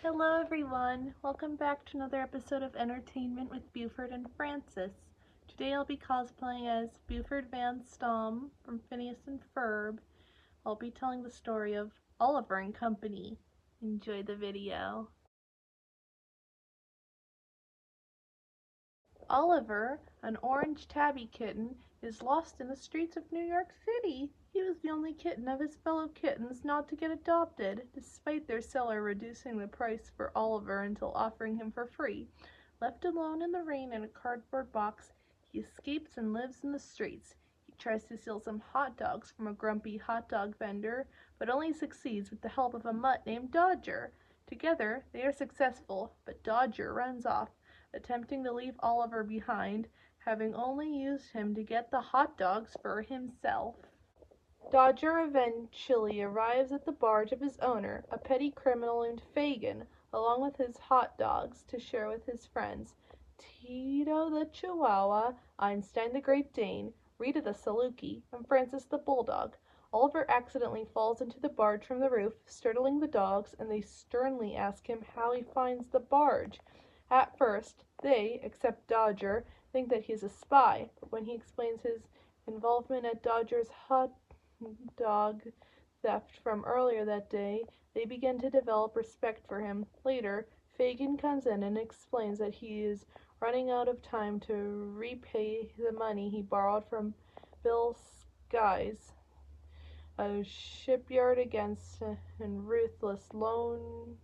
Hello everyone! Welcome back to another episode of Entertainment with Buford and Francis. Today I'll be cosplaying as Buford Van Stom from Phineas and Ferb. I'll be telling the story of Oliver and Company. Enjoy the video. Oliver, an orange tabby kitten, is lost in the streets of New York City. He was the only kitten of his fellow kittens not to get adopted, despite their seller reducing the price for Oliver until offering him for free. Left alone in the rain in a cardboard box, he escapes and lives in the streets. He tries to steal some hot dogs from a grumpy hot dog vendor, but only succeeds with the help of a mutt named Dodger. Together, they are successful, but Dodger runs off, attempting to leave Oliver behind, having only used him to get the hot dogs for himself. Dodger eventually arrives at the barge of his owner, a petty criminal named Fagin, along with his hot dogs to share with his friends, Tito the Chihuahua, Einstein the Great Dane, Rita the Saluki, and Francis the Bulldog. Oliver accidentally falls into the barge from the roof, startling the dogs, and they sternly ask him how he finds the barge. At first, they, except Dodger, think that he is a spy, but when he explains his involvement at Dodger's hot dog theft from earlier that day, they begin to develop respect for him. Later, Fagin comes in and explains that he is running out of time to repay the money he borrowed from Bill Skies, a shipyard against and ruthless loan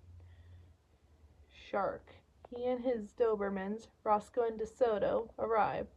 shark. He and his Dobermans, Roscoe and DeSoto, arrive.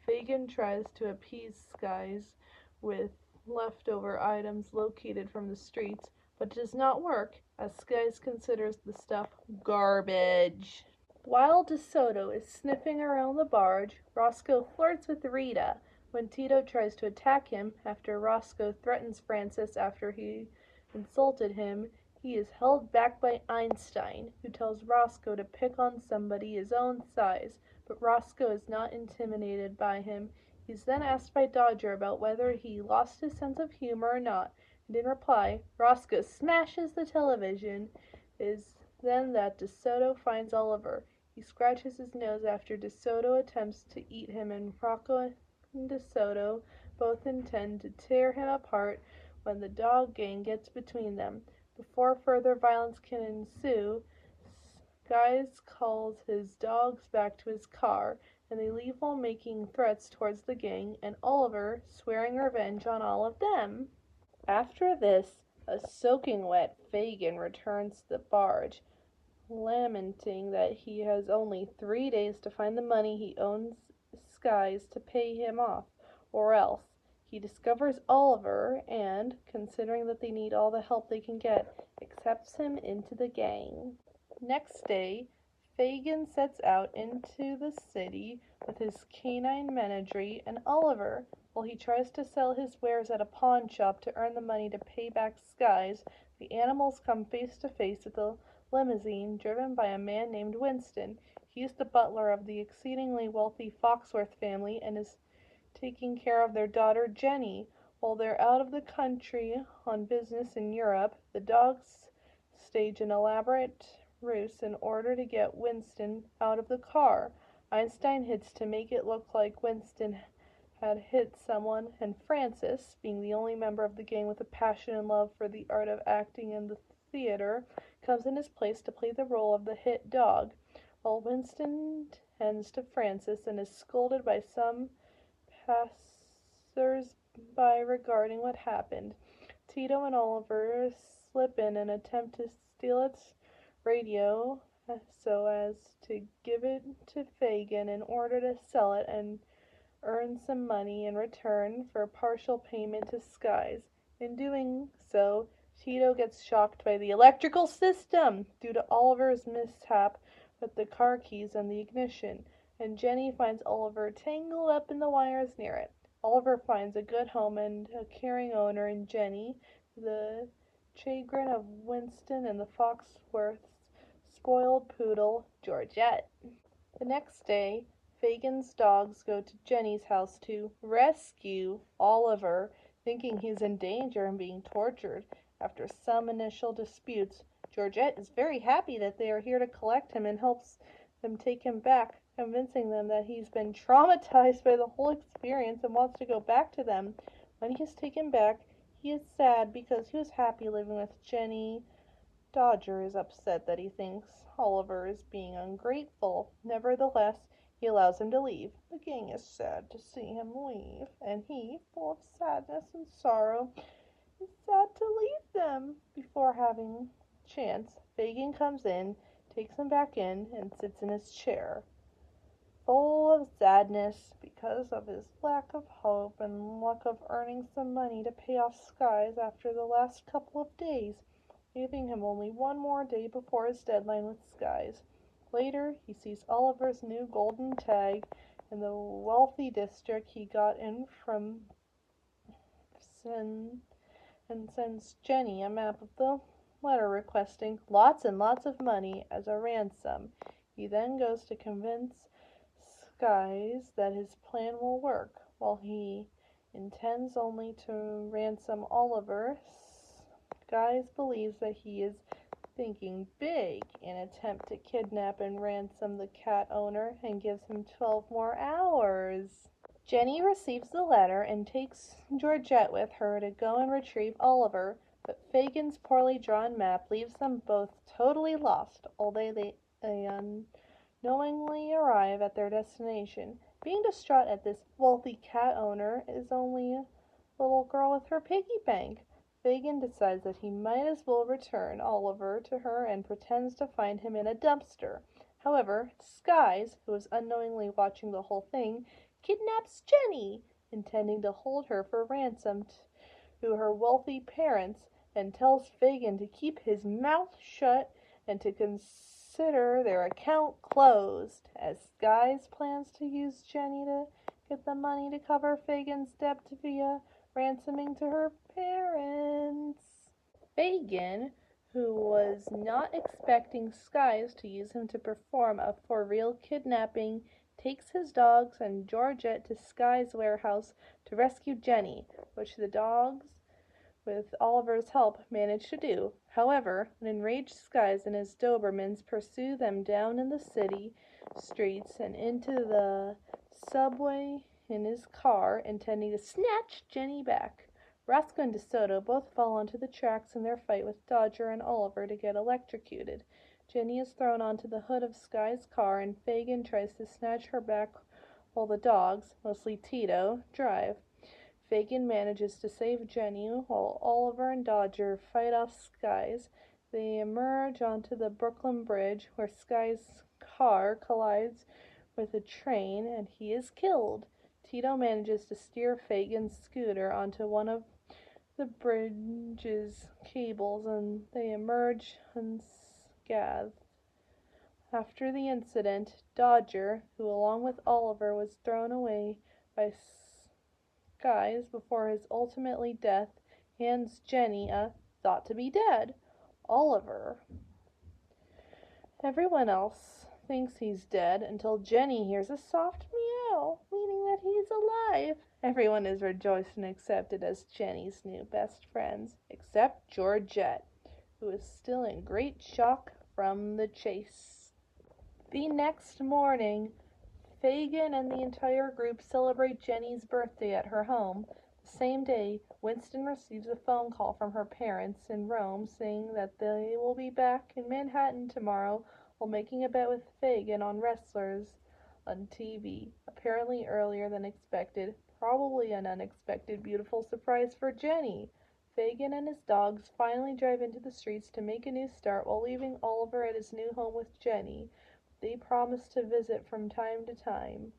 Fagin tries to appease Skies with leftover items located from the streets, but does not work, as Skies considers the stuff garbage. While DeSoto is sniffing around the barge, Roscoe flirts with Rita. When Tito tries to attack him after Roscoe threatens Francis after he insulted him, he is held back by Einstein, who tells Roscoe to pick on somebody his own size, but Roscoe is not intimidated by him. He's then asked by Dodger about whether he lost his sense of humor or not, and in reply, Roscoe smashes the television. It is then that DeSoto finds Oliver. He scratches his nose after DeSoto attempts to eat him, and Rocco and DeSoto both intend to tear him apart when the dog gang gets between them. Before further violence can ensue, Skies calls his dogs back to his car, and they leave while making threats towards the gang, and Oliver swearing revenge on all of them. After this, a soaking wet Fagin returns to the barge, lamenting that he has only 3 days to find the money he owes Skies to pay him off, or else. He discovers Oliver and, considering that they need all the help they can get, accepts him into the gang. Next day, Fagin sets out into the city with his canine menagerie and Oliver. While he tries to sell his wares at a pawn shop to earn the money to pay back Skies, the animals come face to face with a limousine driven by a man named Winston. He is the butler of the exceedingly wealthy Foxworth family and is taking care of their daughter Jenny. While they're out of the country on business in Europe, the dogs stage an elaborate ruse in order to get Winston out of the car. Einstein hits to make it look like Winston had hit someone, and Francis, being the only member of the gang with a passion and love for the art of acting in the theater, comes in his place to play the role of the hit dog, while Winston tends to Francis and is scolded by some passers-by regarding what happened. Tito and Oliver slip in and attempt to steal its radio so as to give it to Fagin in order to sell it and earn some money in return for partial payment to Skies. In doing so, Tito gets shocked by the electrical system due to Oliver's mishap with the car keys and the ignition, and Jenny finds Oliver tangled up in the wires near it. Oliver finds a good home and a caring owner in Jenny, the chagrin of Winston and the Foxworth's spoiled poodle, Georgette. The next day, Fagin's dogs go to Jenny's house to rescue Oliver, thinking he's in danger and being tortured. After some initial disputes, Georgette is very happy that they are here to collect him and helps them take him back, convincing them that he's been traumatized by the whole experience and wants to go back to them. When he is taken back, he is sad because he was happy living with Jenny. Dodger is upset that he thinks Oliver is being ungrateful. Nevertheless, he allows him to leave. The gang is sad to see him leave, and he, full of sadness and sorrow, is sad to leave them. Before having a chance, Fagin comes in, takes him back in, and sits in his chair, full of sadness because of his lack of hope and luck of earning some money to pay off Skies after the last couple of days, leaving him only one more day before his deadline with Skies. Later, he sees Oliver's new golden tag in the wealthy district he got in from Sin and sends Jenny a map of the letter requesting lots and lots of money as a ransom. He then goes to convince Skies that his plan will work. While he intends only to ransom Oliver, Skies believes that he is thinking big, an attempt to kidnap and ransom the cat owner, and gives him 12 more hours. Jenny receives the letter and takes Georgette with her to go and retrieve Oliver, but Fagin's poorly drawn map leaves them both totally lost, although they unknowingly arrive at their destination. Being distraught at this wealthy cat owner is only a little girl with her piggy bank. Fagin decides that he might as well return Oliver to her and pretends to find him in a dumpster. However, Skies, who is unknowingly watching the whole thing, kidnaps Jenny, intending to hold her for ransom to her wealthy parents, and tells Fagin to keep his mouth shut and to consider their account closed, as Skies plans to use Jenny to get the money to cover Fagin's debt via ransoming to her parents. Fagin, who was not expecting Skies to use him to perform a for-real kidnapping, takes his dogs and Georgette to Skies' warehouse to rescue Jenny, which the dogs, with Oliver's help, manage to do. However, an enraged Skies and his Dobermans pursue them down in the city streets and into the subway in his car, intending to snatch Jenny back. Roscoe and DeSoto both fall onto the tracks in their fight with Dodger and Oliver to get electrocuted. Jenny is thrown onto the hood of Sky's car, and Fagin tries to snatch her back while the dogs, mostly Tito, drive. Fagin manages to save Jenny while Oliver and Dodger fight off Skies. They emerge onto the Brooklyn Bridge, where Sky's car collides with a train, and he is killed. Tito manages to steer Fagin's scooter onto one of the bridge's cables, and they emerge unscathed. After the incident, Dodger, who along with Oliver was thrown away by Skies before his ultimately death, hands Jenny a thought to be dead Oliver. Everyone else thinks he's dead until Jenny hears a soft meow, meaning that he's alive. Everyone is rejoiced and accepted as Jenny's new best friends, except Georgette, who is still in great shock from the chase. The next morning, Fagin and the entire group celebrate Jenny's birthday at her home. The same day, Winston receives a phone call from her parents in Rome saying that they will be back in Manhattan tomorrow while making a bet with Fagin on wrestlers on TV, apparently earlier than expected. Probably an unexpected beautiful surprise for Jenny. Fagin and his dogs finally drive into the streets to make a new start while leaving Oliver at his new home with Jenny. They promise to visit from time to time.